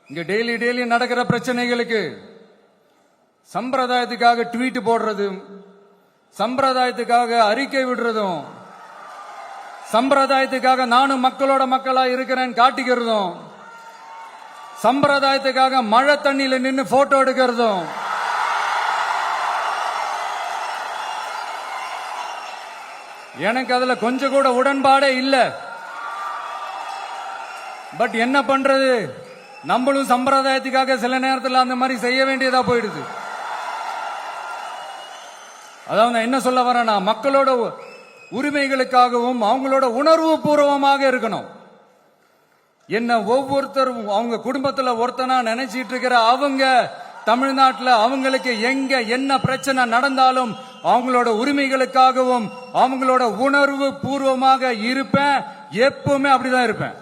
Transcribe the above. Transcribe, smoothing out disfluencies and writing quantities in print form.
இங்க டெய்லி நடக்கிற பிரச்சனைகளுக்கு சம்பிரதாயத்துக்காக ட்வீட் போடுறதும், சம்பிரதாயத்துக்காக அறிக்கை விடுறதும், சம்பிரதாயத்துக்காக நானும் மக்களோட மக்களா இருக்கிறேன் காட்டிக்கிறதும், சம்பிரதாயத்துக்காக மழை தண்ணியில நின்று போட்டோ எடுக்கிறதும், எனக்கு அதுல கொஞ்சம் கூட உடன்பாடே இல்ல. பட் என்ன பண்றது, நம்மளும் சம்பிரதாயத்துக்காக சில நேரத்தில் அந்த மாதிரி செய்ய வேண்டியதா போயிடுது. அதாவது நான் என்ன சொல்ல வரேன்னா, மக்களோட உரிமைகளுக்காகவும் அவங்களோட உணர்வு பூர்வமாக இருக்கணும். என்ன ஒவ்வொருத்தரும் அவங்க குடும்பத்துல ஒருத்தனா நினைச்சிட்டு இருக்கிற அவங்க தமிழ்நாட்டில் அவங்களுக்கு எங்க என்ன பிரச்சனை நடந்தாலும் அவங்களோட உரிமைகளுக்காகவும் அவங்களோட உணர்வு பூர்வமாக இருப்பேன். எப்பவுமே அப்படிதான் இருப்பேன்.